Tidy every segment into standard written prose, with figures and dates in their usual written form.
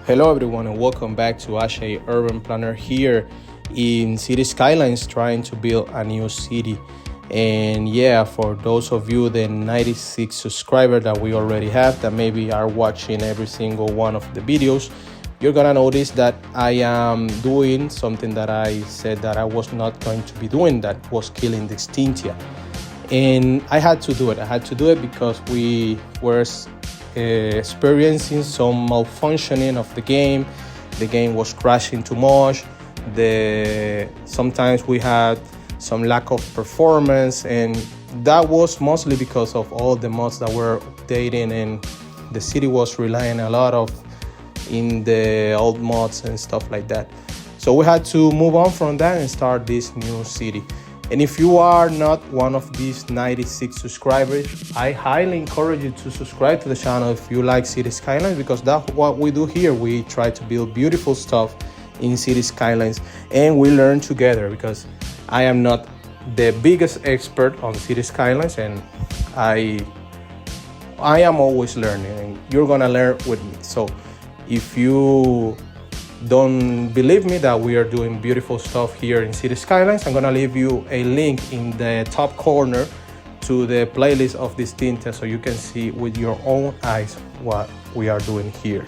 Hello everyone and welcome back to Acei Urban Planner here in City Skylines, trying to build a new city. And yeah, for those of you, the 96 subscribers that we already have that maybe are watching every single one of the videos, you're gonna notice that I am doing something that I said that I was not going to be doing, that was killing the Extinctia. And I had to do it because we were experiencing some malfunctioning of the game. The game was crashing too much. Sometimes we had some lack of performance, and that was mostly because of all the mods that were updating, and the city was relying a lot of in the old mods and stuff like that. So we had to move on from that and start this new city. And if you are not one of these 96 subscribers, I highly encourage you to subscribe to the channel if you like City Skylines, because that's what we do here. We try to build beautiful stuff in City Skylines, and we learn together, because I am not the biggest expert on City Skylines, and I am always learning, and you're gonna learn with me. So if you don't believe me that we are doing beautiful stuff here in City Skylines, I'm gonna leave you a link in the top corner to the playlist of this Extinctia, so you can see with your own eyes what we are doing here.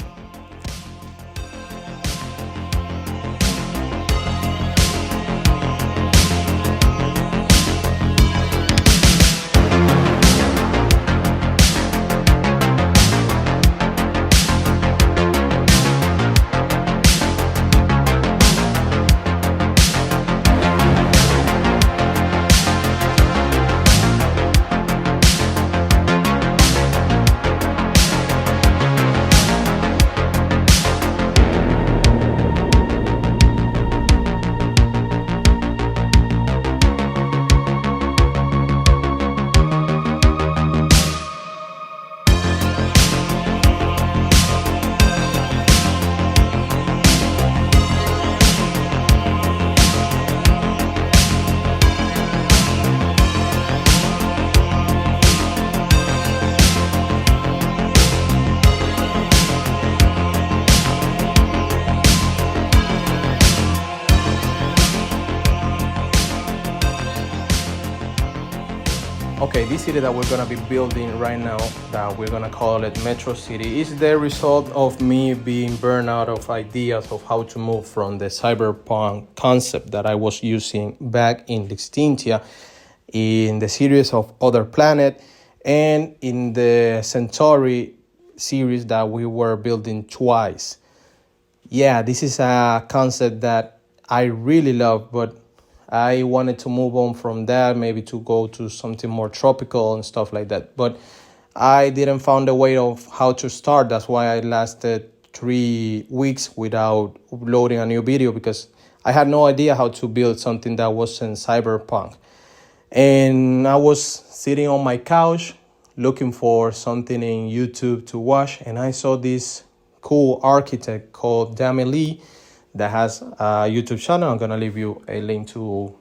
Okay, this city that we're gonna be building right now, that we're gonna call it Metro City, is the result of me being burned out of ideas of how to move from the cyberpunk concept that I was using back in the Extinctia, in the series of Other Planet, and in the Centauri series that we were building twice. Yeah, this is a concept that I really love, but I wanted to move on from that, maybe to go to something more tropical and stuff like that. But I didn't find a way of how to start. That's why I lasted 3 weeks without uploading a new video, because I had no idea how to build something that wasn't cyberpunk. And I was sitting on my couch looking for something in YouTube to watch, and I saw this cool architect called Dami Lee that has a YouTube channel. I'm gonna leave you a link to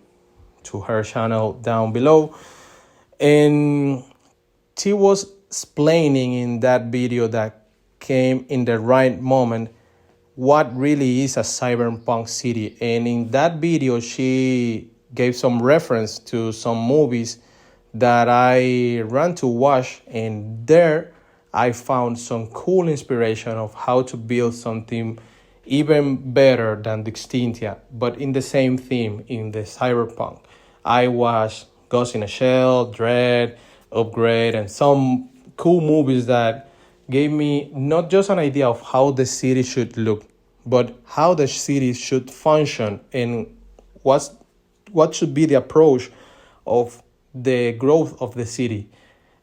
her channel down below. And she was explaining in that video that came in the right moment what really is a cyberpunk city. And in that video, she gave some reference to some movies that I ran to watch, and there I found some cool inspiration of how to build something even better than the Extintia, but in the same theme, in the cyberpunk. I watched Ghost in a Shell, Dread, Upgrade, and some cool movies that gave me not just an idea of how the city should look, but how the city should function and what's what should be the approach of the growth of the city.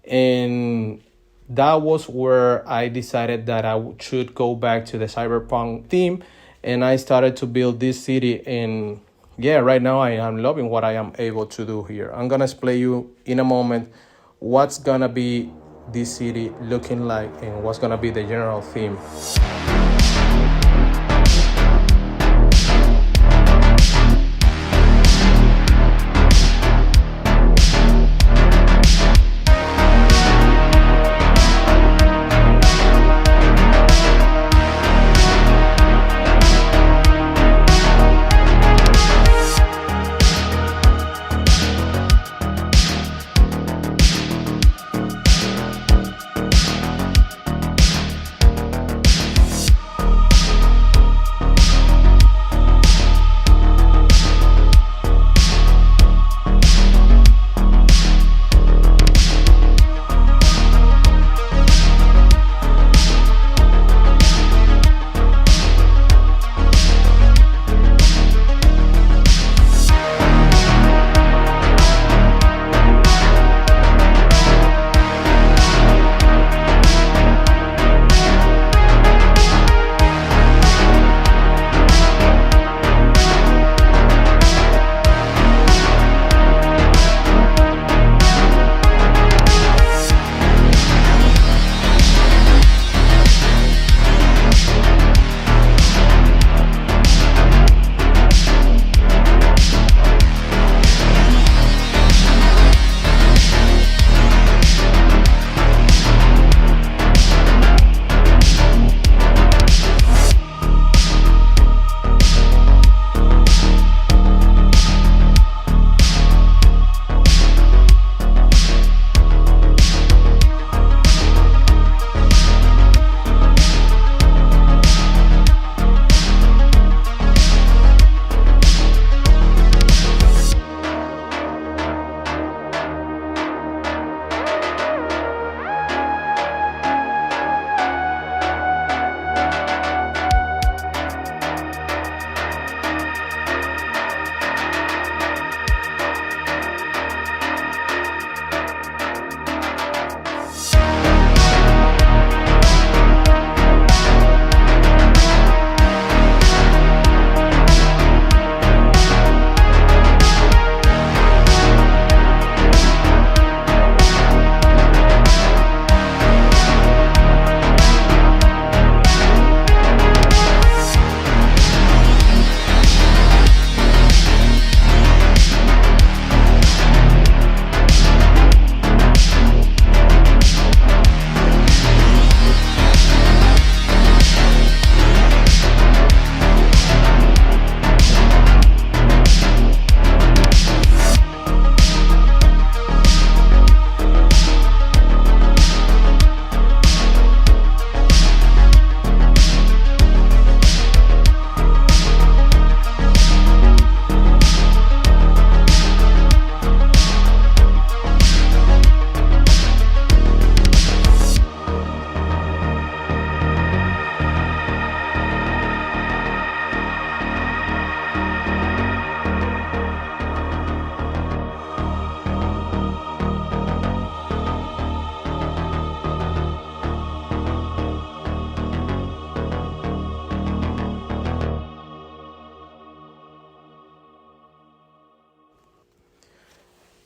And that was where I decided that should go back to the cyberpunk theme, and I started to build this city. And yeah, right now I am loving what I am able to do here. I'm gonna explain you in a moment what's gonna be this city looking like and what's gonna be the general theme.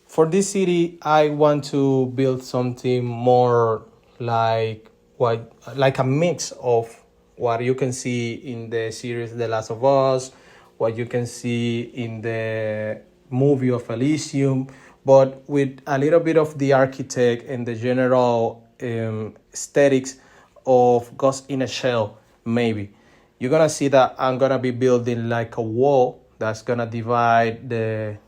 For this city, I want to build something more like a mix of what you can see in the series The Last of Us, what you can see in the movie of Elysium, but with a little bit of the architect and the general aesthetics of Ghost in a Shell, maybe. You're gonna see that I'm gonna be building like a wall that's gonna divide the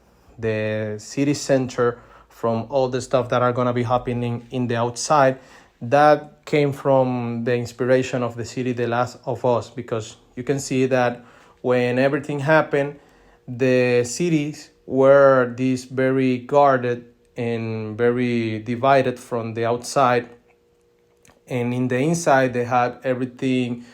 city center from all the stuff that are gonna be happening in the outside. That came from the inspiration of the city The Last of Us, because you can see that when everything happened, the cities were this very guarded and very divided from the outside, and in the inside they had everything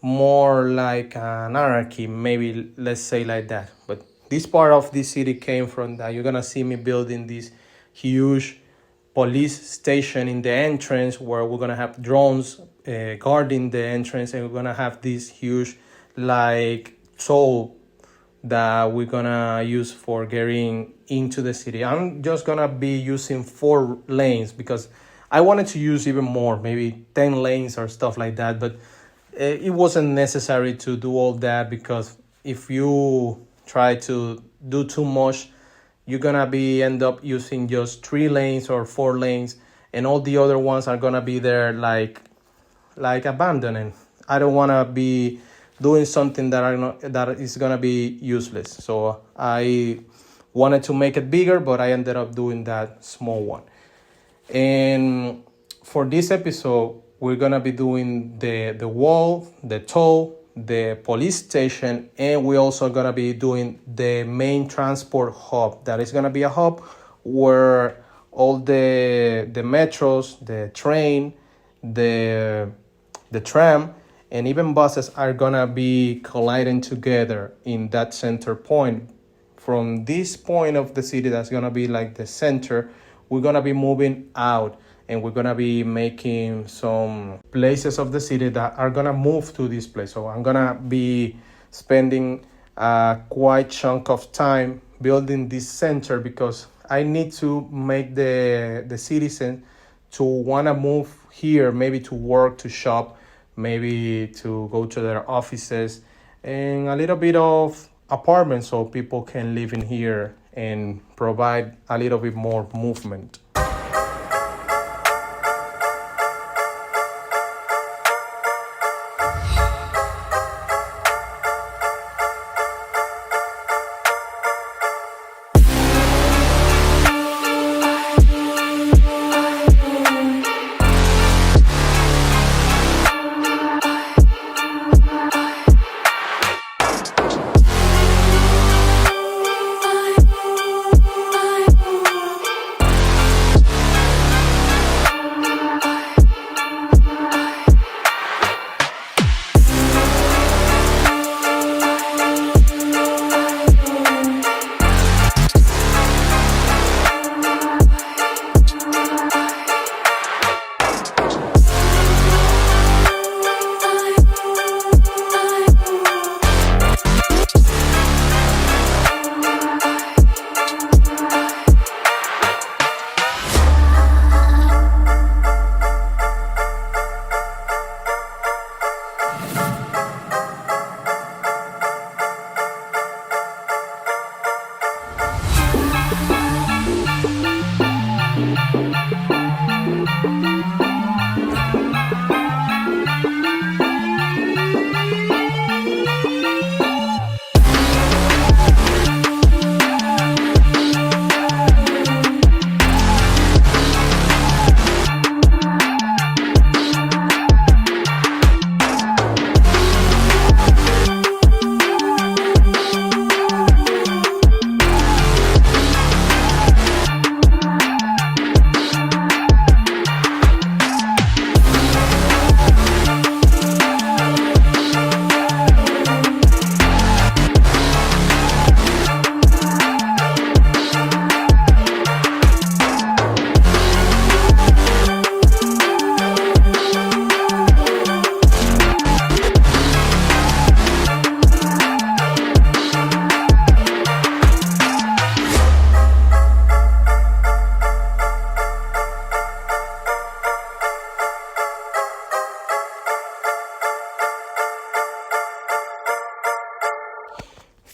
more like an anarchy, maybe, let's say like that. But this part of this city came from that. You're gonna see me building this huge police station in the entrance, where we're gonna have drones guarding the entrance, and we're gonna have this huge like toll that we're gonna use for getting into the city. I'm just gonna be using 4 lanes because I wanted to use even more, maybe 10 lanes or stuff like that, but it wasn't necessary to do all that, because if you try to do too much, you're gonna be end up using just 3 lanes or 4 lanes, and all the other ones are gonna be there like abandoning. I don't wanna be doing something that is gonna be useless. So I wanted to make it bigger, but I ended up doing that small one. And for this episode, we're gonna be doing the wall, the toll, the police station, and we're also gonna be doing the main transport hub. That is gonna be a hub where all the metros, the train, the tram, and even buses are gonna be colliding together in that center point. From this point of the city, that's gonna be like the center, we're gonna be moving out, and we're gonna be making some places of the city that are gonna move to this place. So I'm gonna be spending a quite chunk of time building this center, because I need to make the citizen to wanna move here, maybe to work, to shop, maybe to go to their offices, and a little bit of apartments so people can live in here and provide a little bit more movement.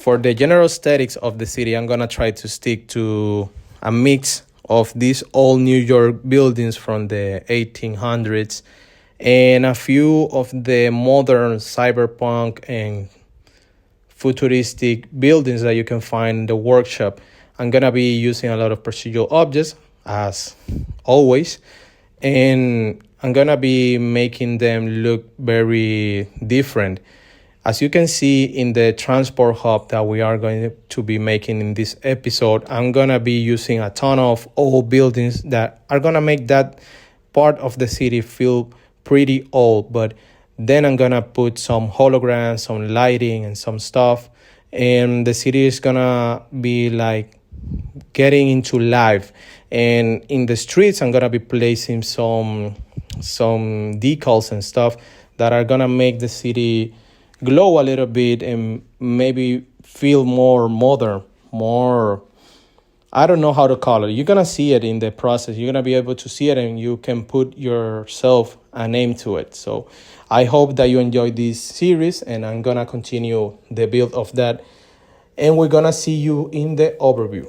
For the general aesthetics of the city, I'm gonna try to stick to a mix of these old New York buildings from the 1800s and a few of the modern cyberpunk and futuristic buildings that you can find in the workshop. I'm gonna be using a lot of procedural objects as always, and I'm gonna be making them look very different. As you can see in the transport hub that we are going to be making in this episode, I'm gonna be using a ton of old buildings that are gonna make that part of the city feel pretty old, but then I'm gonna put some holograms, some lighting and some stuff, and the city is gonna be like getting into life. And in the streets I'm gonna be placing some decals and stuff that are gonna make the city glow a little bit and maybe feel more modern, more, I don't know how to call it. You're gonna see it in the process. You're gonna be able to see it and you can put yourself a name to it. So I hope that you enjoyed this series, and I'm gonna continue the build of that, and we're gonna see you in the overview.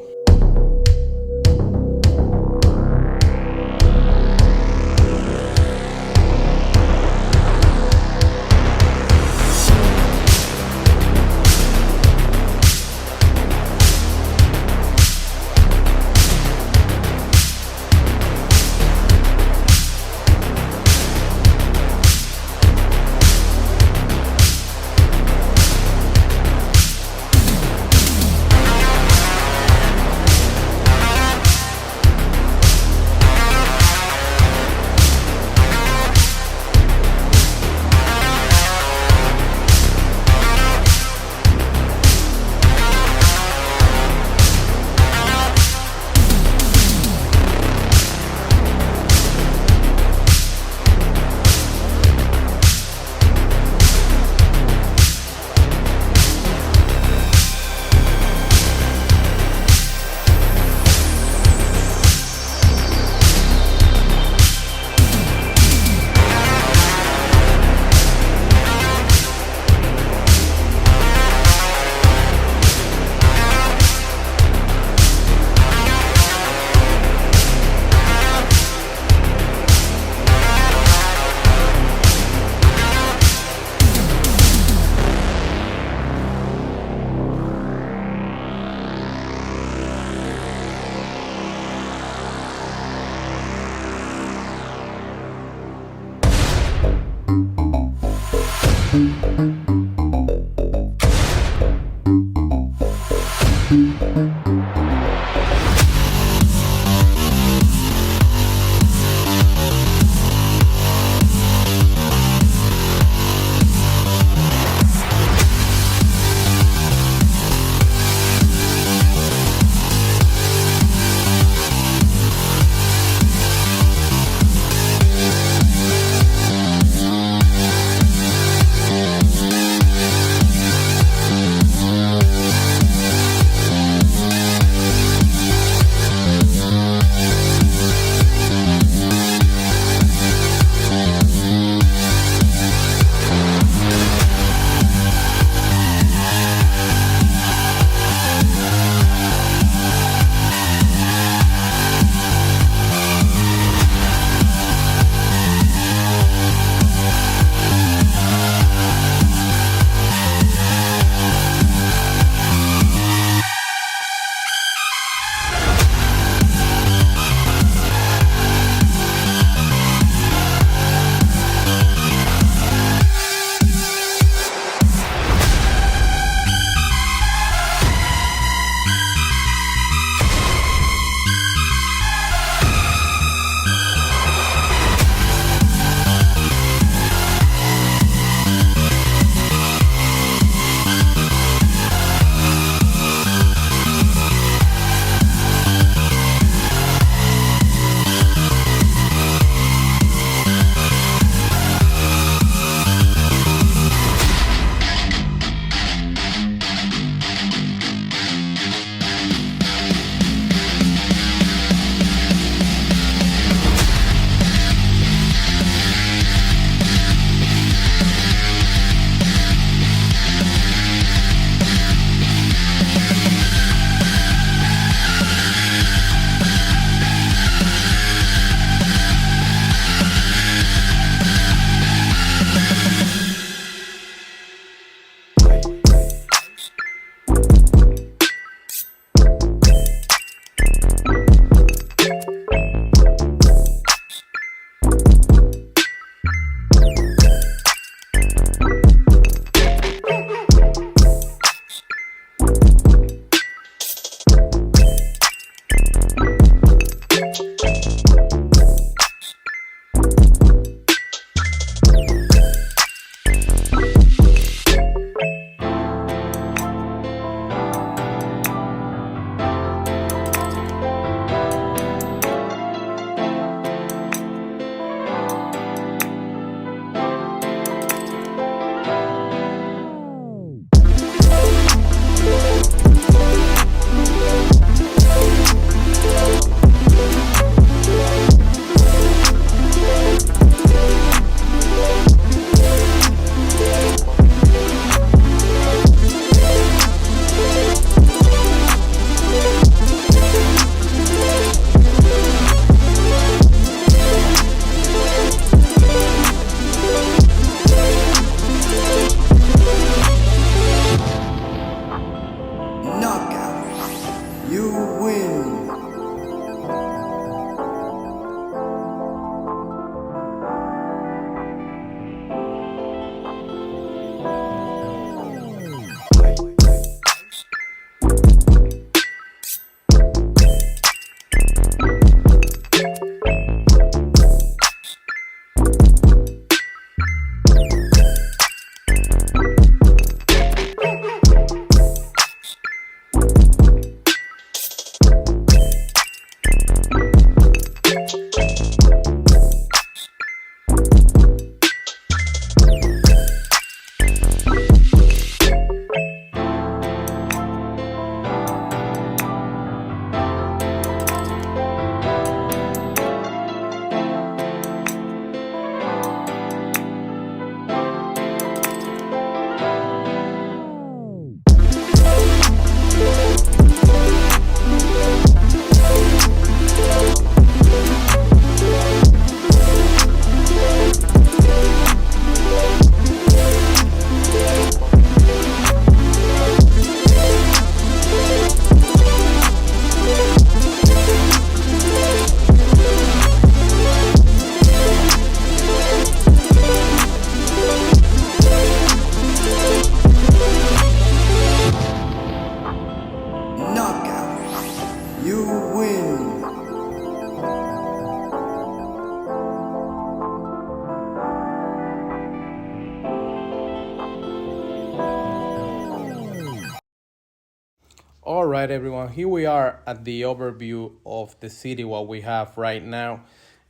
All right, everyone. Here we are at the overview of the city, what we have right now.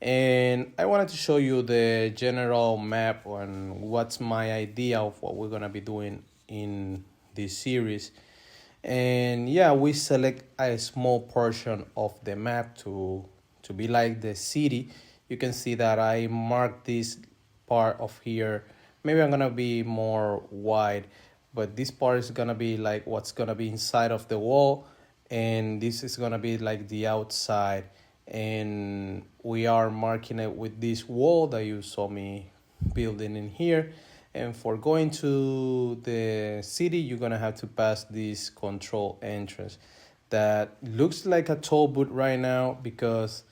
And I wanted to show you the general map and what's my idea of what we're going to be doing in this series. And yeah, we select a small portion of the map to be like the city. You can see that I marked this part of here. Maybe I'm going to be more wide, but this part is gonna be like what's gonna be inside of the wall, and this is gonna be like the outside. And we are marking it with this wall that you saw me building in here. And for going to the city, you're gonna have to pass this control entrance that looks like a toll booth right now, because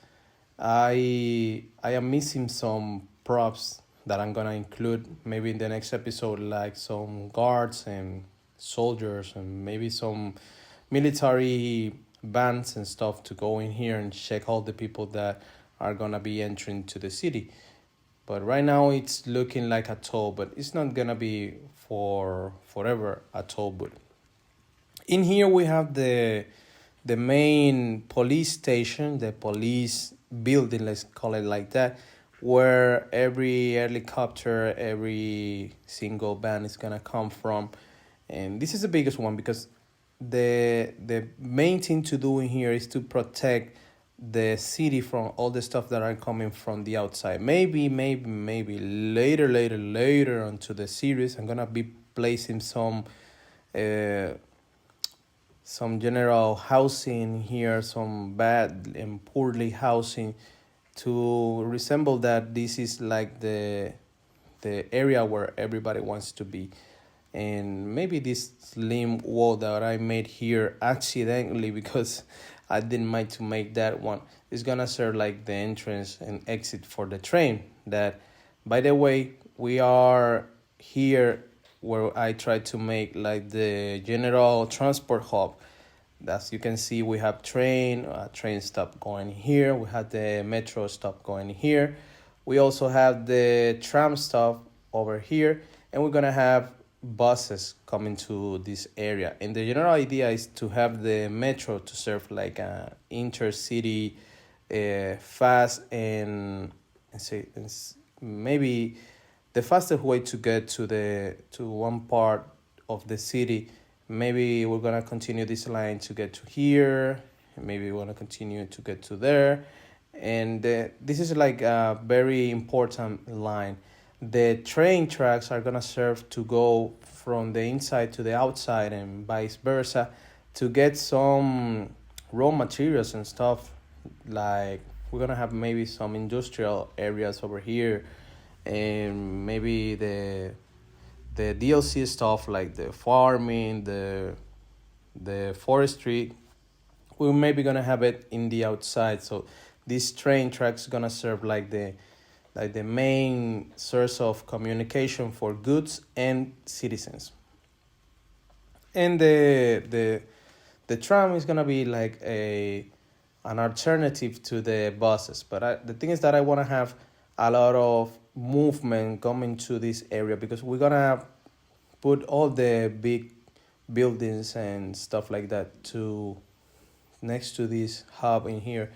I am missing some props that I'm gonna include maybe in the next episode, like some guards and soldiers and maybe some military bands and stuff to go in here and check all the people that are gonna be entering to the city. But right now it's looking like a toll, but it's not gonna be for forever a toll booth. In here we have the main police station, the police building, let's call it like that, where every helicopter, every single van is gonna come from. And this is the biggest one, because the main thing to do in here is to protect the city from all the stuff that are coming from the outside. Maybe later onto the series, I'm gonna be placing some general housing here, some bad and poorly housing, to resemble that this is like the area where everybody wants to be. And maybe this slim wall that I made here accidentally, because I didn't mind to make that one, is gonna serve like the entrance and exit for the train. That, by the way, we are here where I try to make like the general transport hub. As you can see, we have train stop going here. We have the metro stop going here. We also have the tram stop over here, and we're gonna have buses coming to this area. And the general idea is to have the metro to serve like a intercity, fast and say maybe the fastest way to get to one part of the city. Maybe we're gonna continue this line to get to here. Maybe we wanna continue to get to there. And this is like a very important line. The train tracks are gonna serve to go from the inside to the outside and vice versa, to get some raw materials and stuff. Like we're gonna have maybe some industrial areas over here, and maybe the DLC stuff like the farming, the forestry. We're maybe gonna have it in the outside. So this train track's gonna serve like the main source of communication for goods and citizens. And the tram is gonna be like an alternative to the buses. But the thing is that I wanna have a lot of movement coming to this area, because we're gonna put all the big buildings and stuff like that to next to this hub in here.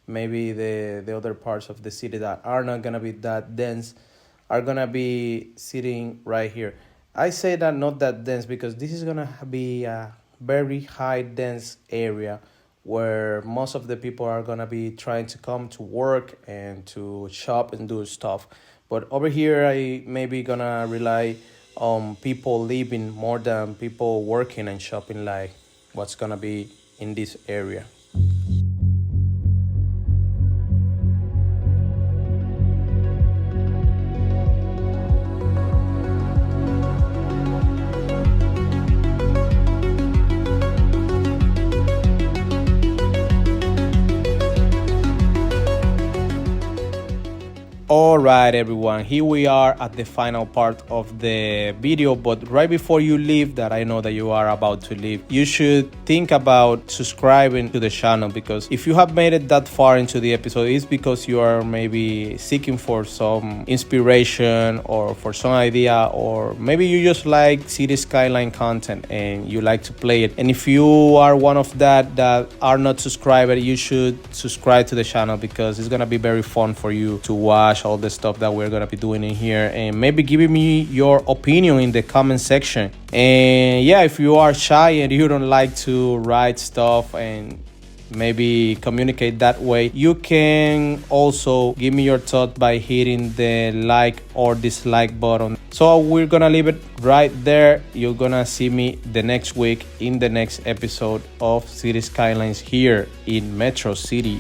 Maybe the other parts of the city that are not gonna be that dense are gonna be sitting right here. I say that not that dense because this is gonna be a very high dense area where most of the people are gonna be trying to come to work and to shop and do stuff. But over here, I maybe gonna rely on people living more than people working and shopping, like what's gonna be in this area. Alright everyone, here we are at the final part of the video, but right before you leave, that I know that you are about to leave, you should think about subscribing to the channel, because if you have made it that far into the episode, it's because you are maybe seeking for some inspiration or for some idea, or maybe you just like city skyline content and you like to play it. And if you are one of that are not subscribed, you should subscribe to the channel, because it's gonna be very fun for you to watch all the stuff that we're gonna be doing in here, and maybe giving me your opinion in the comment section. And yeah, if you are shy and you don't like to write stuff and maybe communicate that way, you can also give me your thought by hitting the like or dislike button. So we're gonna leave it right there. You're gonna see me the next week in the next episode of City Skylines here in Metro City.